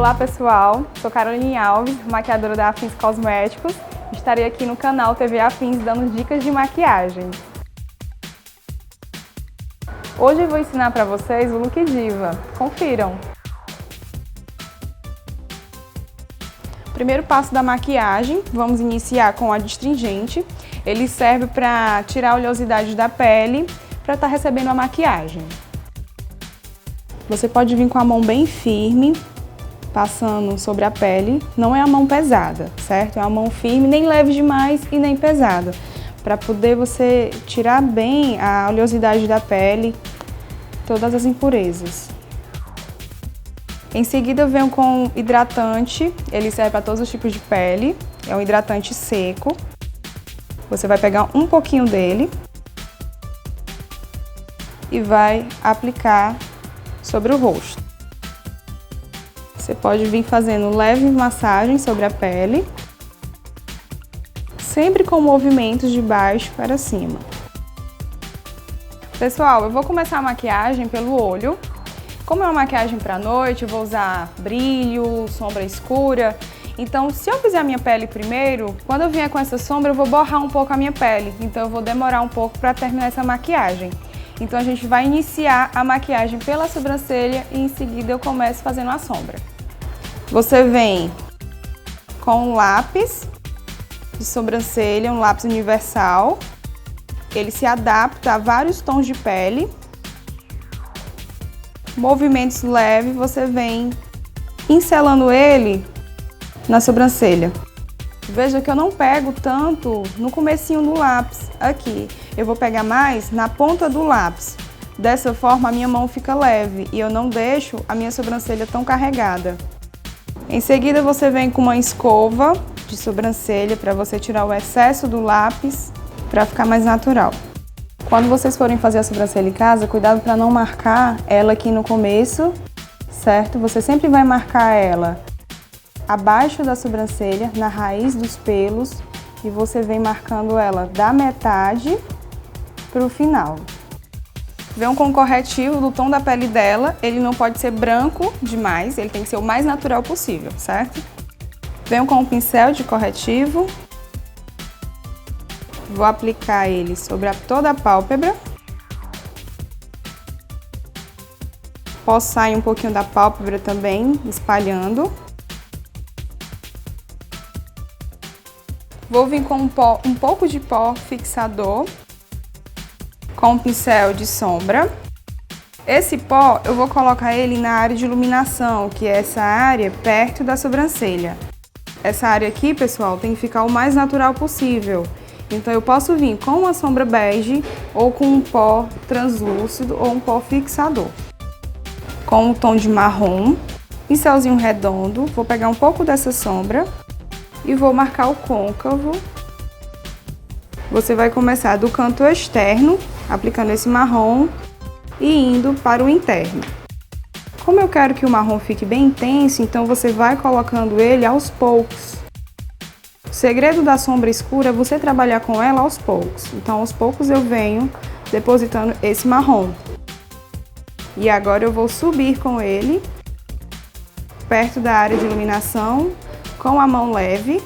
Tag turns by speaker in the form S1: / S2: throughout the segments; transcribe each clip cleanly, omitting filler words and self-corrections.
S1: Olá pessoal, sou Caroline Alves, maquiadora da Afins Cosméticos. Estarei aqui no canal TV Afins dando dicas de maquiagem. Hoje eu vou ensinar para vocês o look diva. Confiram! Primeiro passo da maquiagem, vamos iniciar com a astringente. Ele serve para tirar a oleosidade da pele, para estar recebendo a maquiagem. Você pode vir com a mão bem firme, passando sobre a pele. Não é a mão pesada, certo? É uma mão firme, nem leve demais e nem pesada, para poder você tirar bem a oleosidade da pele, todas as impurezas. Em seguida eu venho com hidratante, ele serve para todos os tipos de pele, é um hidratante seco. Você vai pegar um pouquinho dele e vai aplicar sobre o rosto. Você pode vir fazendo leve massagem sobre a pele, sempre com movimentos de baixo para cima. Pessoal, eu vou começar a maquiagem pelo olho. Como é uma maquiagem para noite, eu vou usar brilho, sombra escura. Então, se eu fizer a minha pele primeiro, quando eu vier com essa sombra, eu vou borrar um pouco a minha pele. Então, eu vou demorar um pouco para terminar essa maquiagem. Então, a gente vai iniciar a maquiagem pela sobrancelha e em seguida eu começo fazendo a sombra. Você vem com um lápis de sobrancelha, um lápis universal. Ele se adapta a vários tons de pele. Movimentos leves, você vem pincelando ele na sobrancelha. Veja que eu não pego tanto no comecinho do lápis aqui. Eu vou pegar mais na ponta do lápis. Dessa forma a minha mão fica leve e eu não deixo a minha sobrancelha tão carregada. Em seguida você vem com uma escova de sobrancelha para você tirar o excesso do lápis para ficar mais natural. Quando vocês forem fazer a sobrancelha em casa, cuidado para não marcar ela aqui no começo, certo? Você sempre vai marcar ela abaixo da sobrancelha, na raiz dos pelos, e você vem marcando ela da metade para o final. Venham com o corretivo do tom da pele dela, ele não pode ser branco demais, ele tem que ser o mais natural possível, certo? Venham com um pincel de corretivo. Vou aplicar ele sobre toda a pálpebra. Posso sair um pouquinho da pálpebra também, espalhando. Vou vir com um pouco de pó fixador, com um pincel de sombra. Esse pó eu vou colocar ele na área de iluminação, que é essa área perto da sobrancelha. Essa área aqui, pessoal, tem que ficar o mais natural possível. Então eu posso vir com uma sombra bege ou com um pó translúcido ou um pó fixador. Com um tom de marrom, pincelzinho redondo, vou pegar um pouco dessa sombra e vou marcar o côncavo. Você vai começar do canto externo, aplicando esse marrom e indo para o interno. Como eu quero que o marrom fique bem intenso, então você vai colocando ele aos poucos. O segredo da sombra escura é você trabalhar com ela aos poucos. Então, aos poucos eu venho depositando esse marrom. E agora eu vou subir com ele, perto da área de iluminação, com a mão leve.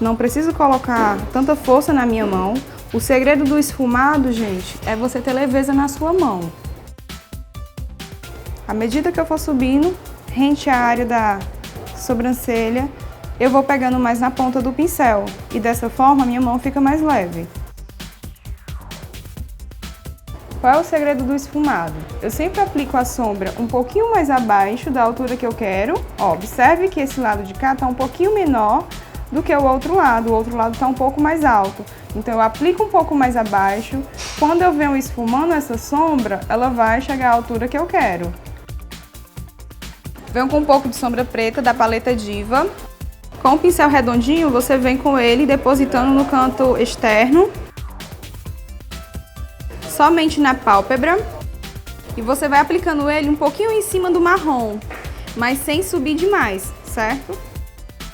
S1: Não preciso colocar tanta força na minha mão. O segredo do esfumado, gente, é você ter leveza na sua mão. À medida que eu for subindo, rente à área da sobrancelha, eu vou pegando mais na ponta do pincel e dessa forma a minha mão fica mais leve. Qual é o segredo do esfumado? Eu sempre aplico a sombra um pouquinho mais abaixo da altura que eu quero. Ó, observe que esse lado de cá está um pouquinho menor do que o outro lado está um pouco mais alto. Então eu aplico um pouco mais abaixo. Quando eu venho esfumando essa sombra, ela vai chegar à altura que eu quero. Venho com um pouco de sombra preta da paleta Diva. Com o pincel redondinho, você vem com ele depositando no canto externo, somente na pálpebra, e você vai aplicando ele um pouquinho em cima do marrom, mas sem subir demais, certo?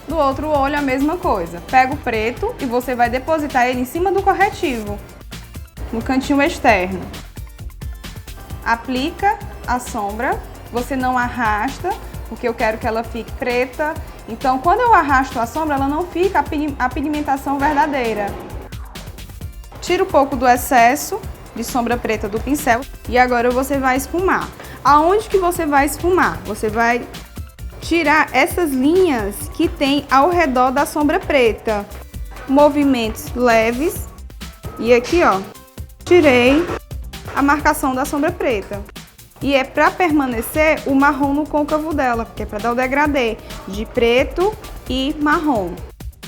S1: No outro olho a mesma coisa. Pega o preto e você vai depositar ele em cima do corretivo, no cantinho externo. Aplica a sombra, você não arrasta, porque eu quero que ela fique preta. Então, quando eu arrasto a sombra, ela não fica a pigmentação verdadeira. Tira um pouco do excesso de sombra preta do pincel e agora você vai esfumar. Aonde que você vai esfumar? Você vai tirar essas linhas que tem ao redor da sombra preta. Movimentos leves. E aqui, ó, tirei a marcação da sombra preta. E é para permanecer o marrom no côncavo dela, porque é para dar o degradê de preto e marrom.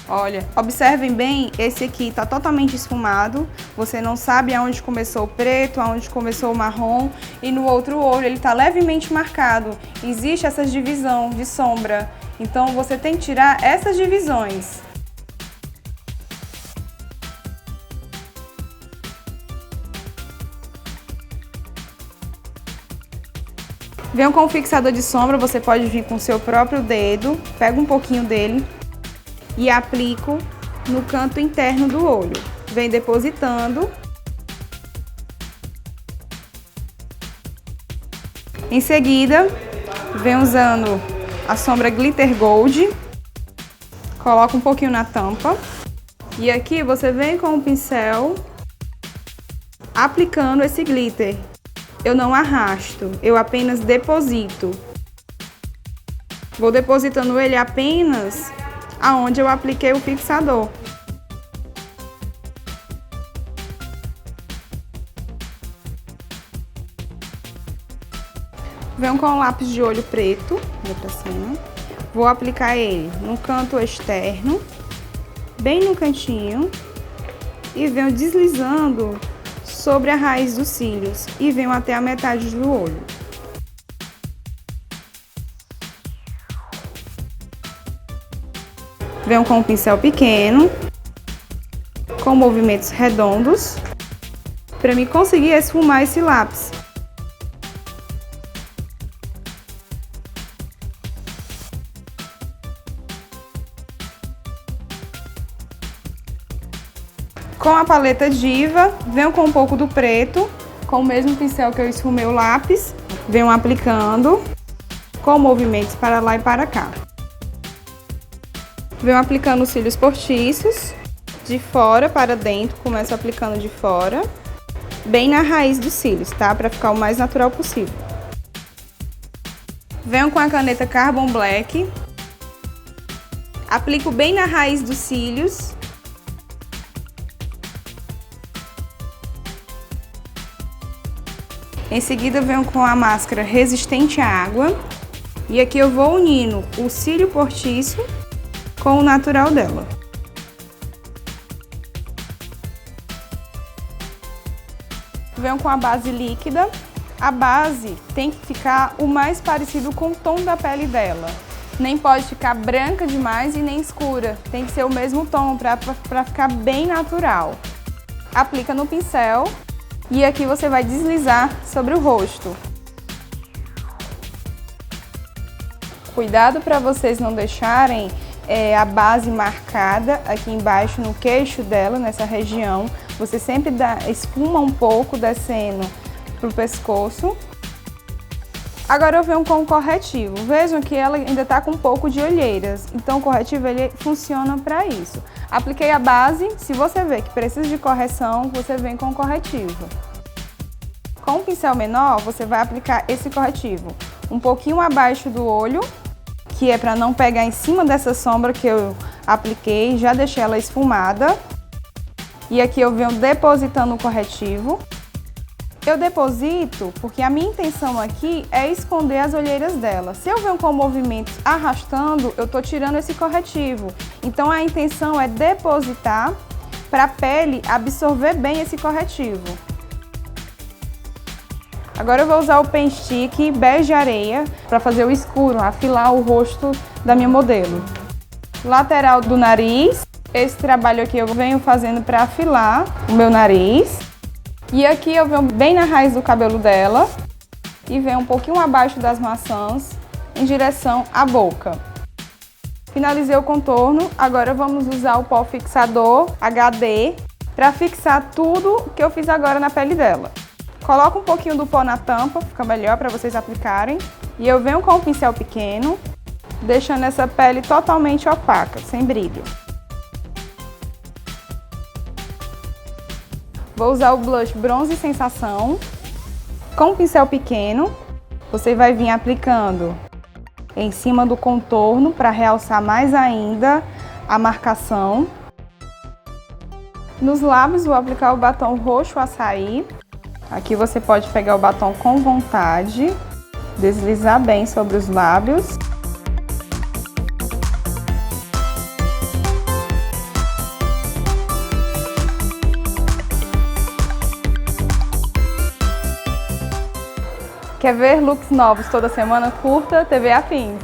S1: Olha, observem bem, esse aqui tá totalmente esfumado, você não sabe aonde começou o preto, aonde começou o marrom, e no outro olho ele tá levemente marcado. Existe essa divisão de sombra, então você tem que tirar essas divisões. Venham com o fixador de sombra, você pode vir com o seu próprio dedo, pega um pouquinho dele e aplico no canto interno do olho. Vem depositando. Em seguida, vem usando a sombra Glitter Gold, coloca um pouquinho na tampa e aqui você vem com o pincel aplicando esse glitter. Eu não arrasto, eu apenas deposito. Vou depositando ele apenas aonde eu apliquei o fixador. Venho com o lápis de olho preto, vou pra cima. Vou aplicar ele no canto externo, bem no cantinho, e venho deslizando sobre a raiz dos cílios e venho até a metade do olho. Venho com um pincel pequeno, com movimentos redondos, para me conseguir esfumar esse lápis. Com a paleta Diva, venho com um pouco do preto, com o mesmo pincel que eu esfumei o lápis, venho aplicando com movimentos para lá e para cá. Venho aplicando os cílios postiços, de fora para dentro, começo aplicando de fora, bem na raiz dos cílios, tá? Para ficar o mais natural possível. Venho com a caneta Carbon Black, aplico bem na raiz dos cílios. Em seguida, venho com a máscara resistente à água e aqui eu vou unindo o cílio postiço com o natural dela. Venho com a base líquida. A base tem que ficar o mais parecido com o tom da pele dela. Nem pode ficar branca demais e nem escura. Tem que ser o mesmo tom para ficar bem natural. Aplica no pincel. E aqui você vai deslizar sobre o rosto. Cuidado para vocês não deixarem a base marcada aqui embaixo no queixo dela, nessa região. Você sempre esfuma um pouco descendo pro pescoço. Agora eu venho com o corretivo. Vejam que ela ainda está com um pouco de olheiras, então o corretivo ele funciona para isso. Apliquei a base, se você vê que precisa de correção, você vem com o corretivo. Com um pincel menor, você vai aplicar esse corretivo um pouquinho abaixo do olho, que é para não pegar em cima dessa sombra que eu apliquei, já deixei ela esfumada. E aqui eu venho depositando o corretivo. Eu deposito porque a minha intenção aqui é esconder as olheiras dela. Se eu venho com movimentos arrastando, eu tô tirando esse corretivo. Então a intenção é depositar para a pele absorver bem esse corretivo. Agora eu vou usar o pen stick bege areia para fazer o escuro, afilar o rosto da minha modelo. Lateral do nariz, esse trabalho aqui eu venho fazendo para afilar o meu nariz. E aqui eu venho bem na raiz do cabelo dela e venho um pouquinho abaixo das maçãs em direção à boca. Finalizei o contorno, agora vamos usar o pó fixador HD para fixar tudo que eu fiz agora na pele dela. Coloca um pouquinho do pó na tampa, fica melhor para vocês aplicarem. E eu venho com o pincel pequeno, deixando essa pele totalmente opaca, sem brilho. Vou usar o blush Bronze Sensação. Com o pincel pequeno, você vai vir aplicando em cima do contorno para realçar mais ainda a marcação. Nos lábios, vou aplicar o batom Roxo Açaí. Aqui você pode pegar o batom com vontade, deslizar bem sobre os lábios. Quer ver looks novos toda semana? Curta TV Afins.